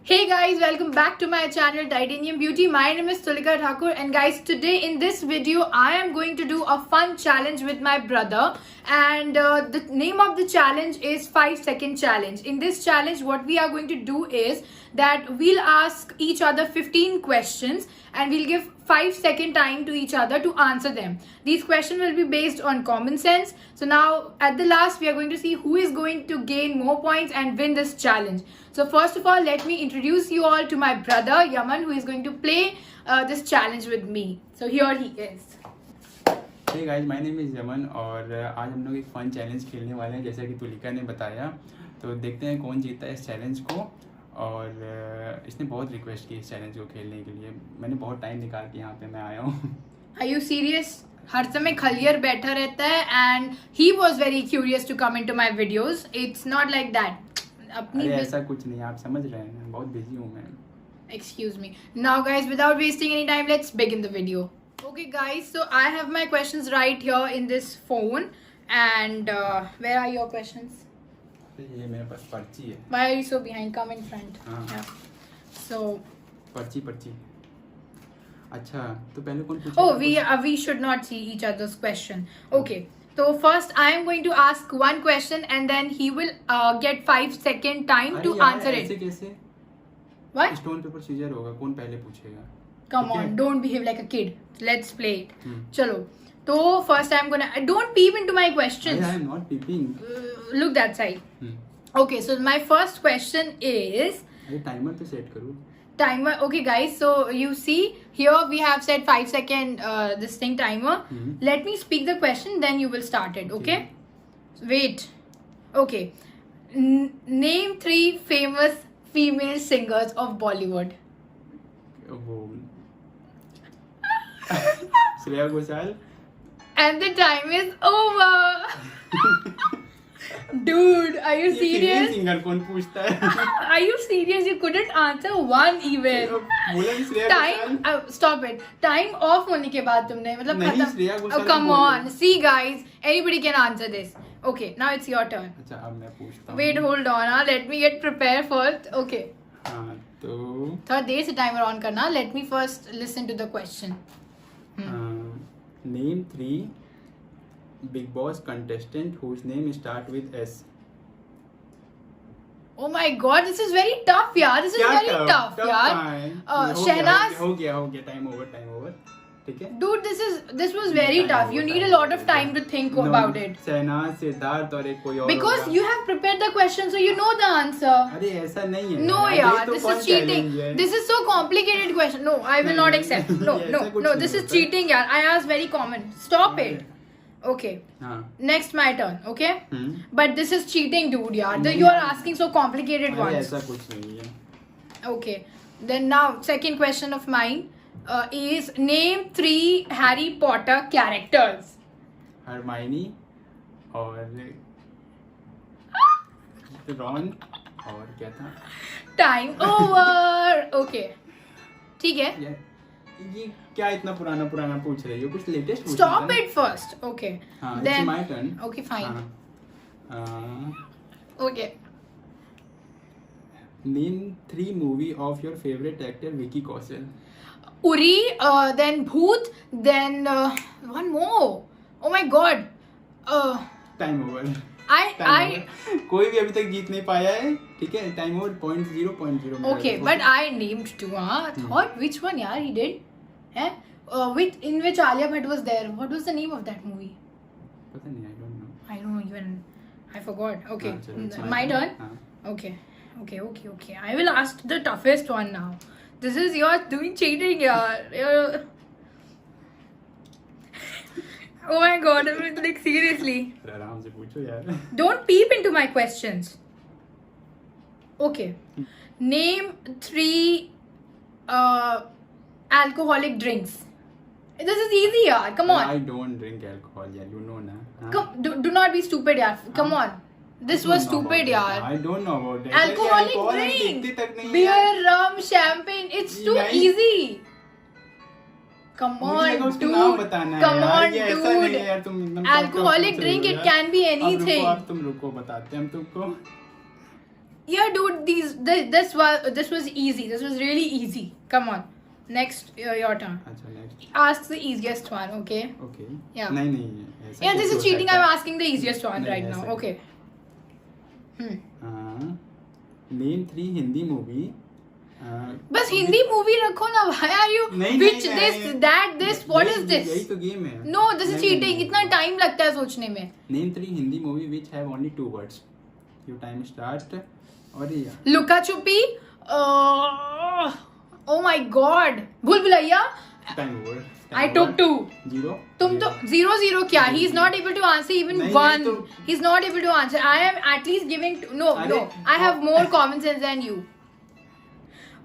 Hey guys, welcome back to my channel Titanium Beauty. My name is Tulika Thakur, and guys, today in this video I am going to do a fun challenge with my brother, and the name of the challenge is 5-second challenge. In this challenge what we are going to do is that we'll ask each other 15 questions and we'll give 5-second time to each other to answer them. These questions will be based on common sense. So now at the last we are going to see who is going to gain more points and win this challenge. So first of all, let me introduce you all to my brother Yaman, who is going to play this challenge with me. So here he is. Hey guys, my name is Yemen और आज हम लोग एक fun challenge खेलने वाले हैं जैसा कि तुलिका ने बताया. तो देखते हैं कौन जीतता है इस चैलेंज को. और इसने बहुत रिक्वेस्ट की इस चैलेंज को खेलने के लिए. मैंने बहुत टाइम निकाल के यहाँ पे मैं आया हूँ. Are you serious? हर समय खलियर बैठा रहता है and he was very curious to come into my videos. It's not like that. अरे ऐसा कुछ नहीं, आप समझ रहे हैं, बहुत बिजी हूँ मैं. Excuse me. Now guys, without wasting any time, let's begin the video. Okay guys, so I have my questions right here in this phone, and where are your questions? ये मेरे पास पर्ची है. Why are you so behind? Come in front. हाँ. Yeah. So. पर्ची. अच्छा, तो पहले कौन पूछेगा? Oh, we should not see each other's question. Okay. So first I am going to ask one question and then he will get 5-second time to answer it. कैसे? What? Stone paper scissor होगा, कौन पहले पूछेगा? Come on, don't behave like a kid. Let's play it. चलो. तो first I'm gonna don't peep into my questions. I am not peeping. Look that side. Okay, so my first question is. अरे timer तो set करो. Timer. Okay guys, so you see here we have said 5-second this thing timer. Let me speak the question, then you will start it. Okay. Wait. Okay. Name 3 famous female singers of Bollywood. Shreya Ghoshal. And the time is over. Dude, are you serious? Singer कौन पूछता है? Are you serious? You couldn't answer one even. Time. Stop it. Time off होने के बाद तुमने मतलब नहीं, Shreya Ghoshal. Come on. See guys, anybody can answer this. Okay, now it's your turn. अच्छा, अब मैं पूछता हूँ. Wait, hold on. Let me get prepared first. Okay. हाँ, तो. थोड़ा देर से timer on करना. Let me first listen to the question. Name 3 Big Boss contestant whose name start with S. Oh my God, this is very tough, यार. This is very tough, यार. शहनाज. हो गया. Time over. ठीक है. Dude, this was very tough. You need a lot of time to think about it. Shehnaaz, Siddharth और एक कोई और. Because you have prepared the question, so you know the answer. अरे ऐसा नहीं है. No, यार. This is cheating. This is so complicated question. No, I will not accept. No. This is cheating, यार. I asked very common. Stop it. Okay. Next my turn. Okay. But this is cheating, dude. Yeah. You are asking so complicated ones. ऐसा कुछ नहीं है. Okay. Then now second question of mine is name 3 Harry Potter characters. Hermione और Ron और क्या था? Time over. Okay. ठीक है. ये क्या इतना पुराना पूछ रही हो? कुछ लेटेस्ट पूछ. Stop it first. Okay. Then it's my turn. Okay, fine. Okay. Name 3 movie of your favorite actor Vicky Kaushal. Uri, then Bhoot, then one more. Oh my God. Time over. I कोई भी अभी तक जीत नहीं पाया है. ठीक है. Time over. 0.0. Okay, but I named 2. Thought which one? Yeah, he did. In which Alia Bhatt was there. What was the name of that movie? पता नहीं. I don't know even. I forgot. Okay, my turn. Okay. I will ask the toughest one now. This is you're doing cheating, yaar. Oh my God, like seriously. आराम से पूछो यार. Don't peep into my questions. Okay. Name 3 alcoholic drinks. This is easy, yaar. Come on. I don't drink alcohol, yaar. You know na. Come, do not be stupid, yaar. Come on. This was stupid, yaar. I don't know about that. Alcoholic drink. Beer, rum, champagne. It's too easy. Come on, dude. Come on, dude. Alcoholic drink, it can be anything. अब तुम रुको, बताते हैं हम तुमको. Yeah, dude, this was easy. This was really easy. Come on. Next, your turn. अच्छा next. Ask the easiest one, okay? Okay. Yeah. नहीं ऐसा Yeah, this कैसे is हो cheating. सकता I'm है? asking the easiest one नहीं, right now. ऐसा- Okay. Name 3 Hindi movie. बस हिंदी मूवी रखो ना. Why are you? नहीं, Which नहीं, this, नहीं. that, this? What is this? यही तो गेम है. No, this is नहीं, cheating. नहीं, इतना नहीं. टाइम लगता है सोचने में. Name 3 Hindi movie which have only 2 words. Your time start. और ये लुका छुपी. Oh my God. भूल Bhulaiyaa. time over. I took 2. 0. तुम तो 0 क्या? He is not able to answer even नहीं, 1. नहीं तो- He is not able to answer. I am at least giving no. अरे, I have more common sense than you.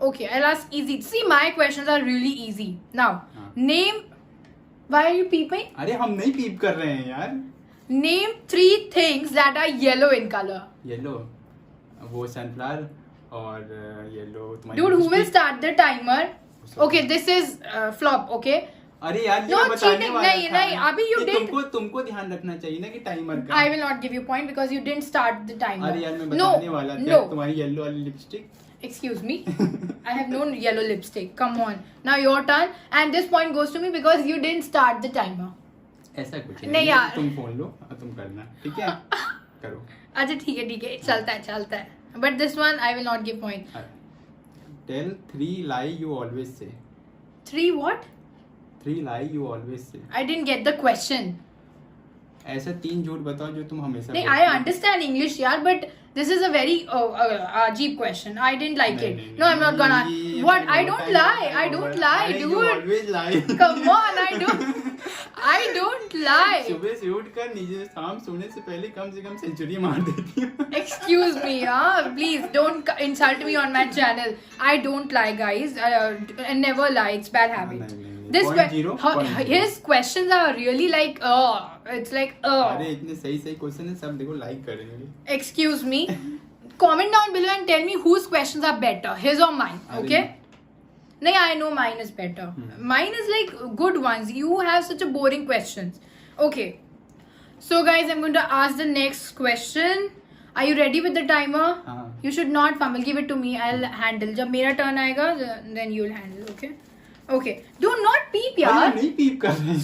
Okay, I'll ask easy. See, my questions are really easy. Now, हाँ. name. Why are you peeping? अरे हम नहीं पीप कर रहे हैं यार. Name 3 things that are yellow in color. Yellow वो sunflower और येलो तुम्हारी Dude, who will lipstick. start the timer? Okay, this is flop. Okay. अरे यार ये No, मैं बताने cheating. वाला नहीं, था. नहीं, अभी you कि did- तुमको ध्यान रखना चाहिए ना कि टाइमर का. I will not give you point because you didn't start the timer. अरे यार मैं No, बताने वाला था no. तुम्हारी येलो वाली lipstick. Excuse me. I have no yellow lipstick. Come on. Now your turn. And this point goes to me because you didn't start the timer. ऐसा कुछ नहीं यार. तुम फोन लो और तुम करना ठीक है. करो. अच्छा ठीक है. चलता है. But this one I will not give point. Tell 3 lie you always say. 3 what? 3 lie you always say. I didn't get the question. ऐसा 3 झूठ बताओ जो तुम हमेशा नहीं, बोलते I हो. understand English यार, but this is a very अजीब question. I didn't like नहीं, it. नहीं, No, I'm not gonna. ये What? time I over, don't time lie. over. I don't lie, अरे, you dude. always lie. Come on, I don't lie. सुबह से उठकर नीचे शाम सोने से पहले कम से कम सेंचुरी मार देती हूँ. Excuse me, please don't insult me on my channel. I don't lie, guys. I never lie. It's bad habit. नहीं. This Point zero, point zero. his questions are really like it's like अरे इतने सही question है सब देखो like करेंगे. Excuse me. Comment down below and tell me whose questions are better, his or mine. अरे Okay? No, I know mine is better. Mine is like good ones. You have such a boring questions. Okay. So guys, I'm going to ask the next question. Are you ready with the timer? हाँ. You should not fumble. Give it to me. I'll handle. जब मेरा turn आएगा, then you'll handle. Okay? Okay. Do not peep, अरे यार. नहीं पीप कर रहे हैं.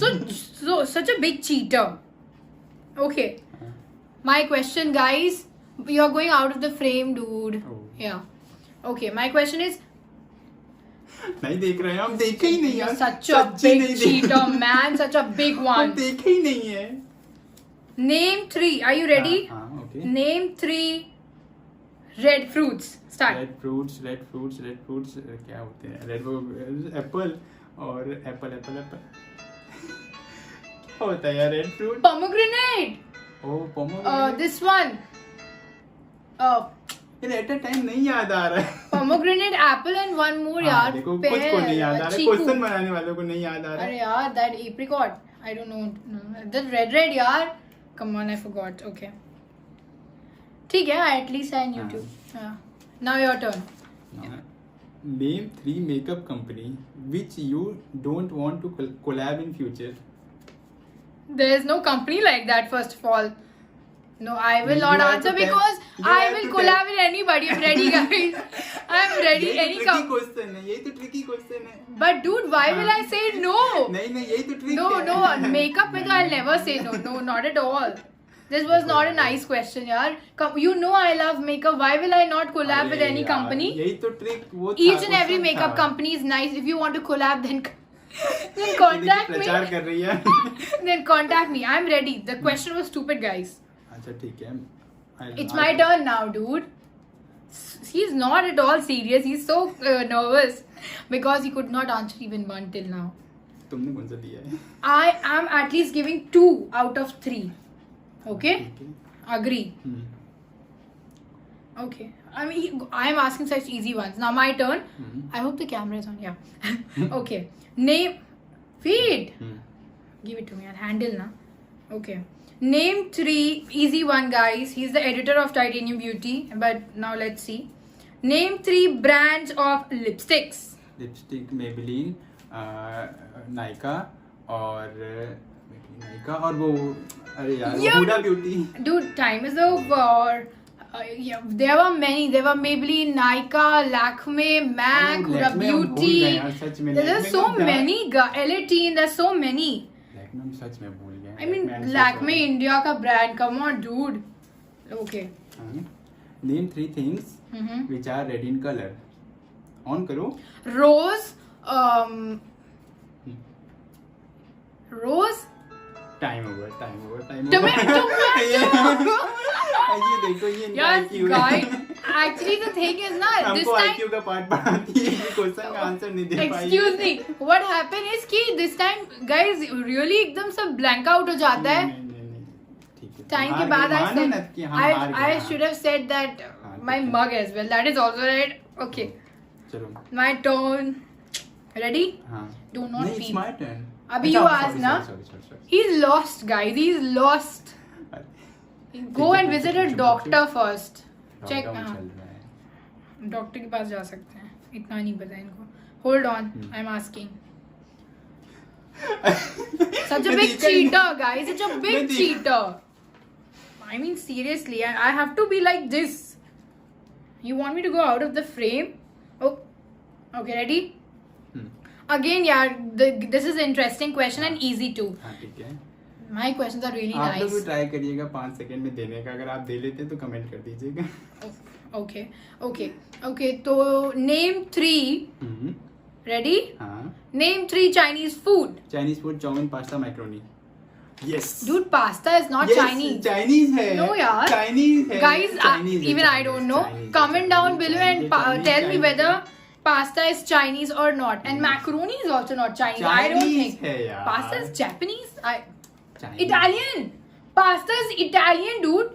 So such a big cheater. Okay. My question, guys. You're going out of the frame, dude. Oh. Yeah. Okay. My question is. नहीं देख रहे हैं हम. देखे ही नहीं You're यार. such a सच्ची नहीं big देख- cheater, man. Such a big हम one. देखे ही नहीं है. Name 3. Are you ready? हाँ, okay. Name 3 red fruits. Start. Red fruits क्या होते हैं? रेड एप्पल और एप्पल क्या होता है यार red fruit? Pomegranate. Oh pomegranate. This one. यार एट अ टाइम नहीं याद आ रहा है. Pomegranate, apple, and one more. हाँ, यार. देखो Pear, कुछ को नहीं याद आ रहा है. चीकू. क्वेश्चन बनाने वालों को नहीं याद आ रहा अरे है. यार, that apricot. I don't know. No, that red यार. Come on, I forgot. Okay. ठीक है, at least I knew too. Now your turn. Name 3 makeup company which you don't want to collab in future. There is no company like that. First of all, no, I will You not have answer to tell- because you I have will to collab tell. with anybody. I'm ready, guys. I'm ready. यही Any तो tricky com. Question है. यही तो tricky question है. But dude, why will I say no? नहीं यही तो trick No, है. no, makeup में तो I'll never say no. No, not at all. This was not a nice question, yaar. You know I love makeup. Why will I not collab with अरे any यार, company? यही तो trick वो था, Each and every question makeup था. company is nice. If you want to collab, then ये contact देखिए, प्रचार me. कर रही है. Then contact me. I'm ready. The question was stupid, guys. अच्छा ठीक है. It's my turn now, dude. He's not at all serious. He's so nervous because he could not answer even one till now. तुमने कौन सा दिया है? I am at least giving 2 out of 3. Okay? ठीक है. Agree. Okay. I mean, I am asking such easy ones. Now my turn. I hope the camera is on. Yeah. Okay. Name. Feed. Give it to me. I'll handle na. Okay. Name 3 easy one, guys. He's the editor of Titanium Beauty. But now let's see. Name 3 brands of lipsticks. Lipstick Maybelline, Nykaa और वो अरे यार Yeah. Huda Beauty. Dude, time is over. Yeah, there were many. There were Maybelline, Nykaa, Lakme, MAC, Huda Beauty. There's so many. L18. There's so many. Lakme हम सच में भूल गए. I mean, Lakme India का brand. Come on, dude. Okay. Name 3 things which are red in color. On करो. Rose. Rose. Time over. Tomato. ये देखो ये Yes, IQ guys. Actually, the thing is ना this हमको time. IQ का part पढ़ाती है कि क्वेश्चन का आंसर नहीं दे पाई. Excuse me. What happened is कि this time guys really एकदम सब blank out हो जाता है. नहीं. ठीक है. Time के हार बाद गए, I मानो said ना कि हम हार गए, I हाँ. should have said that my ठीक है. mug as well. That is also right. Okay. चलो. My turn. Ready? हाँ. Do not नहीं, it's feel. my turn. अभी you ask ना. Sorry. He's lost, guys. He's lost. Go and visit a doctor first. Check. Lockdown चल रहा है. Doctor के पास जा सकते हैं. इतना नहीं पता इनको. Hold on. I'm asking. Such a big cheater, guys. Such a big cheater. I mean, seriously, I have to be like this. You want me to go out of the frame? Oh, okay, ready? Again, yeah, this is an interesting question and easy too. हाँ ठीक है. My questions are really आप लोग भी nice. Try करिएगा 5 second में देने का. अगर आप दे लेते तो कमेंट कर दीजिएगा. Okay. तो name 3. Ready? हाँ. Name 3 Chinese food. Chinese food. Chow mein, pasta, macaroni. Yes. Dude, pasta is not Yes, Chinese. Chinese है. No, यार. Chinese है. Guys, Chinese है, even I Chinese, don't know. Chinese, Comment down Chinese, below and Chinese, tell me Chinese. whether pasta is Chinese or not. And macaroni is also not Chinese. I don't Chinese think. है यार. Pasta is Japanese. Chinese. Italian. Pasta is Italian, dude.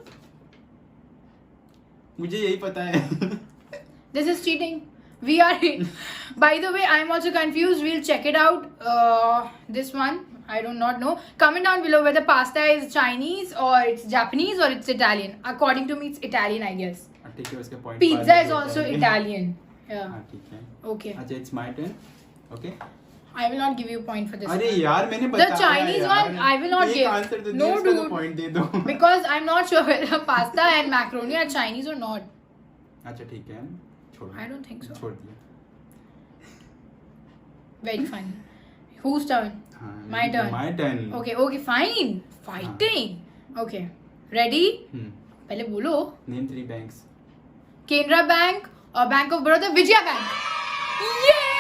मुझे यही पता है. This is cheating. We are. By the way, I'm also confused. We'll check it out. This one, I do not know. Comment down below whether pasta is Chinese or it's Japanese or it's Italian. According to me, it's Italian, I guess. ठीक है, उसके point. Pizza is also Italian. Yeah. हाँ ठीक है. Okay. अच्छा, it's my turn. Okay. I will not give you a point for this. अरे one. यार मैंने बताया. The Chinese यार. one, I will not एक give. आंसर तो No, दिया, इसका तो dude. point दे दो. Because I'm not sure whether pasta and macaroni are Chinese or not. अच्छा ठीक है. छोड़. I don't think so. छोड़ दिया. Very funny. Whose turn? हाँ. My turn. My turn. Okay, fine. Fighting. Okay. Ready? पहले बोलो. Name 3 banks. Canara Bank or Bank of Baroda, Vijaya Bank. Yeah!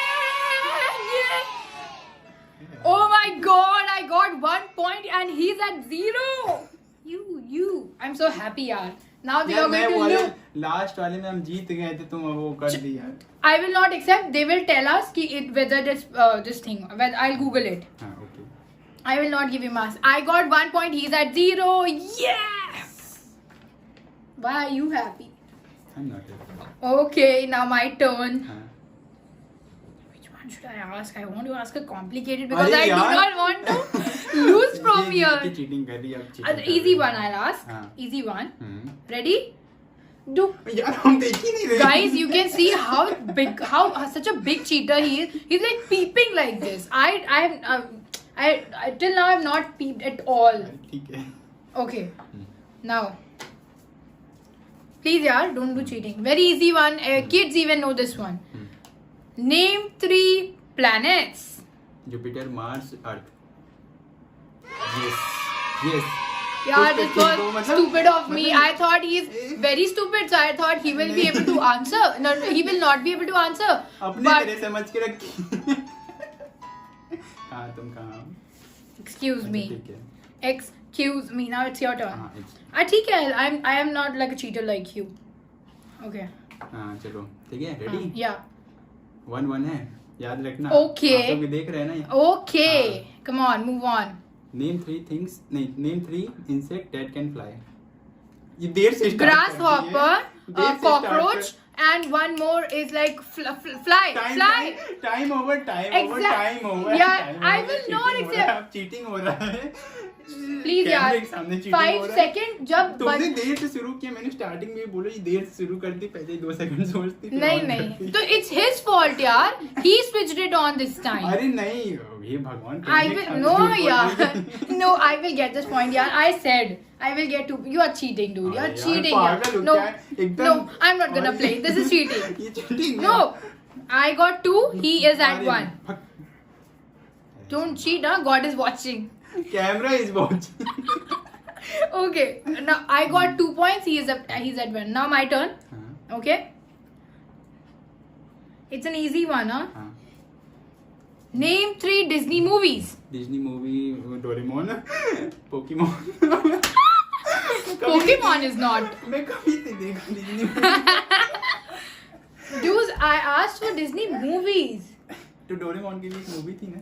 Oh my god, I got 1 point and he's at 0. You. I'm so happy, yaar. Now they are going to look. Last वाले में हम जीत गए थे, तुम वो कर दी यार. I will not accept. They will tell us ki whether this thing. Whether I'll Google it. हाँ okay. I will not give him marks. I got 1 point. He's at 0. Yes. Why are you happy? I'm not happy. Okay, now my turn. हाँ. Which one should I ask? I want to ask a complicated because अरे I do यार. not want to lose from here. Cheating कर रही है अब. cheating कर Easy रही है. one I'll ask. हाँ. Easy one. Ready? Do. यार हम देख ही नहीं रहे. Guys, you can see how such a big cheater he is. He's like peeping like this. I till now I've not peeped at all. ठीक है. Okay. Now. Please, yaar, don't do cheating. Very easy one. Kids even know this one. Name 3 planets. Jupiter, Mars, Earth. Yes. Yeah, कुछ this तो was मतलब- stupid of me. I thought he's very stupid, so I thought he will be able to answer. No, he will not be able to answer. अपने But तरह समझ के रखी. हाँ तुम कहाँ. excuse me. ठीक है. Excuse me. Now it's your turn. हाँ it's- ठीक है. I am not like a cheater like you. Okay. हाँ चलो ठीक है. रेडी. Yeah. 1-1 है. याद रखना. Okay. आप लोग देख रहे हैं ना. Okay. Come on, move on. Name 3 things. नहीं, name 3 insect that can fly. ये देर से start Grasshopper, करती है. देर से start cockroach, and one more is like fly. Time over. Yeah, I will not accept. Cheating हो रहा है. Please कैमरे यार. के सामने cheating 5 हो रहा है. seconds जब तुमने देर से शुरू किया. मैंने स्टार्टिंग में बोला ये देर से शुरू करती, पहले 2 सेकंड सोचती. फिर on नहीं करती. तो it's his fault यार. He switched it on this time. अरे नहीं हे भगवान I will no yeah no I will get this point yeah I said I will get to you are cheating dude you are cheating yeah. No I'm not gonna play this is cheating ये cheating no I got 2 he is at 1 don't cheat huh God is watching camera is watching okay now I got 2 points he's at 1 now my turn okay it's an easy one huh name 3 Disney movies Disney movie Doraemon Pokemon Pokemon is not मैं कभी नहीं देखा Disney movie dude I asked for Disney movies तो Doraemon की भी एक movie थी ना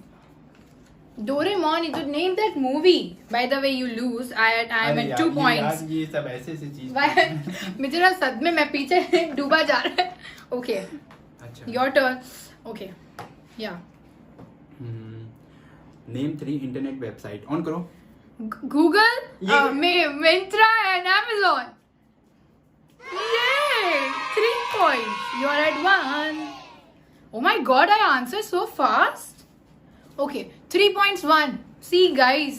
Doraemon you could name that movie by the way you lose I am at 2 points ये सब ऐसे से चीज मैं तेरा सदमे में पीछे डूबा जा रहा है okay अच्छा your turn okay yeah name 3 internet website on करो Google Myntra and Amazon yay 3 points you are at 1 oh my God I answered so fast okay 3 points 1 see guys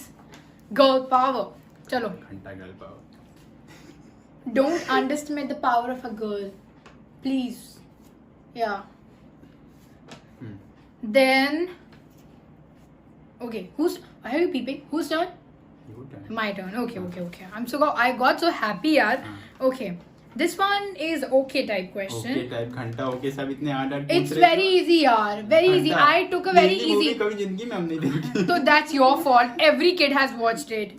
girl power chalo घंटा girl power don't underestimate the power of a girl please yeah then okay who's why are you peeping whose turn Your turn. my turn okay I got so happy yaar okay this one is okay type question okay type घंटा okay सब इतने hard hard it's very easy yaar very easy I took a very easy कभी जिंदगी में हम नहीं देखी so that's your fault every kid has watched it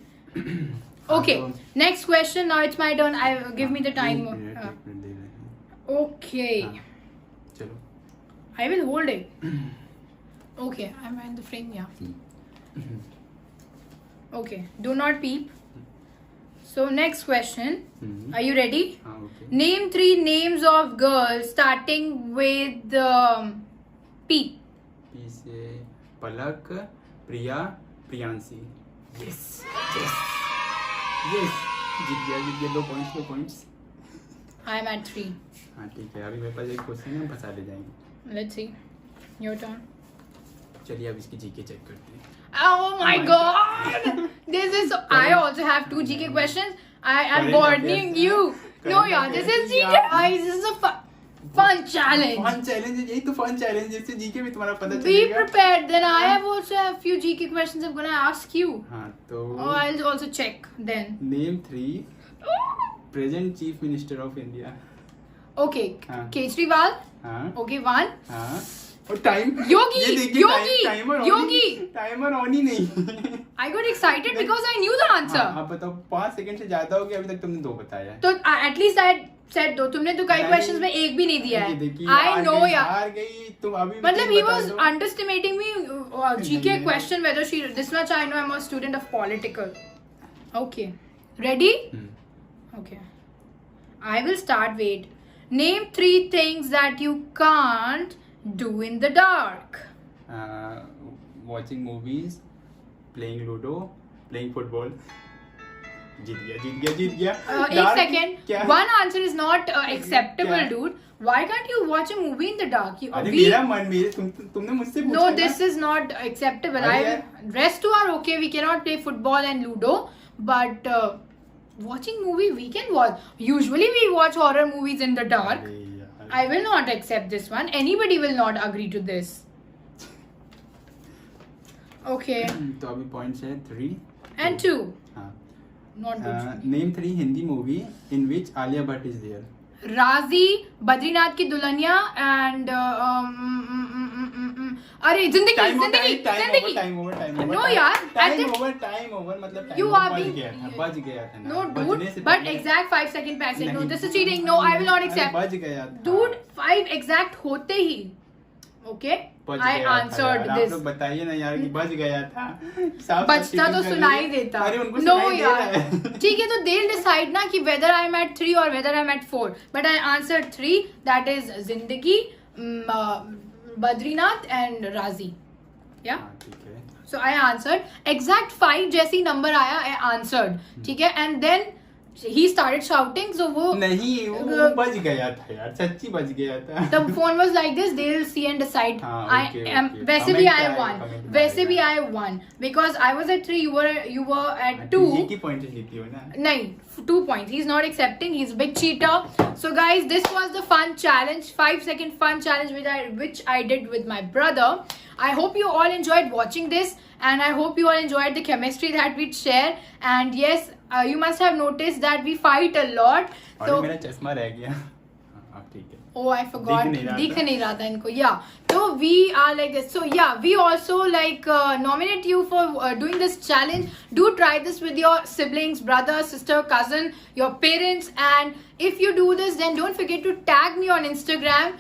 okay next question now it's my turn I give me the time okay चलो I will hold it okay I'm in the frame yeah okay do not peep so next question are you ready हाँ okay name 3 names of girls starting with P P से पलक प्रिया Priyanshi yes yes yes जीत गया 2 points I am at 3 हाँ ठीक है अभी मेरे पास एक question है हम फंसा ले जाएंगे let's see your turn चलिए अब इसकी जीके चेक करते हैं oh my God this is I also have 2 GK questions I am warning you no yeah this is GK guys this is a fun challenge fun challenge यही तो fun challenge जिससे GK भी तुम्हारा पता be चलेगा prepared then I have also have few GK questions I'm gonna ask you हाँ तो I'll also check then name 3 present chief minister of India okay हाँ. Kejriwal हाँ okay 1 हाँ और टाइम Yogi, ये देखिए Yogi, timer Yogi. Timer on ही नहीं I got excited because I knew the answer हाँ, आप बताओ 5 सेकंड से ज्यादा हो गया अभी तक तुमने 2 बताया है तो at least I said दो तुमने तो कई नहीं, questions में एक भी नहीं दिया है देखिए, I हार know गई, यार हार गई तुम अभी भी मतलब तीन he बता was दो। underestimating me GK नहीं। question whether she this much I know I'm a student of political okay ready okay I will start wait name 3 things that you can't do in the dark watching movies playing ludo playing football जीत गया एक second one answer is not acceptable क्या? dude why can't you watch a movie in the dark you अरे मेरा मन मेरे तुमने मुझसे पूछा no ना। this is not acceptable अरे rest two are okay we cannot play football and ludo but watching movie we can watch usually we watch horror movies in the dark अरे यार। I will not accept this one anybody will not agree to this okay तो अभी points है 3 and 2 हाँ not good name 3 Hindi movie in which Alia Bhatt is there Raazi Badrinath की Dulhania and अरे जिंदगी time over No, यार, टाइम ओवर मतलब You are बज being- गया था बज गया था ना no बजने dude से but पहले- exact 5 second passage no नहीं। this is cheating no I will not अरे accept बज गया था dude 5 exact होते ही okay बज I गया था answered यार, आप this लोग बताइए ना यार कि बज गया था साफ बचता तो cheating कर सुनाई रही है। देता अरे उनको no सुनाई दे रहा यार है। ठीक है तो they'll decide ना कि whether I'm at 3 or whether I'm at 4 but I answered 3 that is जिंदगी बद्रीनाथ and राजी yeah हाँ, ठीक है so I answered exact 5 जैसी number आया I answered ठीक है and then he started shouting, so वो नहीं, वो बज गया था यार, सच्ची बज गया था। the phone was like this. They'll see and decide. हाँ, I okay, am okay. वैसे भी Comment I आएगा, won. comment वैसे आएगा। भी I won because I was at 3. You were at 2. एक ही पॉइंट से जीती हो ना। नहीं, 2 points. He's not accepting. He's a big cheater. So guys, this was the fun challenge, 5-second fun challenge which I did with my brother. I hope you all enjoyed watching this, and I hope you all enjoyed the chemistry that we share. And yes, you must have noticed that we fight a lot. और मेरा चश्मा रह गया। हाँ, ठीक है। Oh, I forgot. दिख नहीं रहा था इनको. Yeah. So we are like this. So yeah, we also like nominate you for doing this challenge. Do try this with your siblings, brother, sister, cousin, your parents, and if you do this, then don't forget to tag me on Instagram.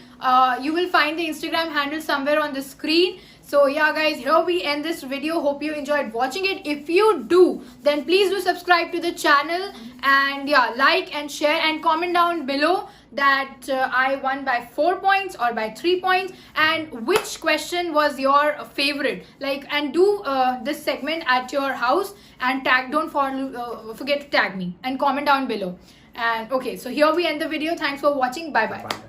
You will find the Instagram handle somewhere on the screen. So yeah guys, here we end this video. Hope you enjoyed watching it. If you do, then please do subscribe to the channel, and yeah, like and share and comment down below that I won by 4 points or by 3 points, and which question was your favorite. Like, and do this segment at your house and tag. Don't forget to tag me and comment down below. And okay, so here we end the video. Thanks for watching. Bye bye. Bye.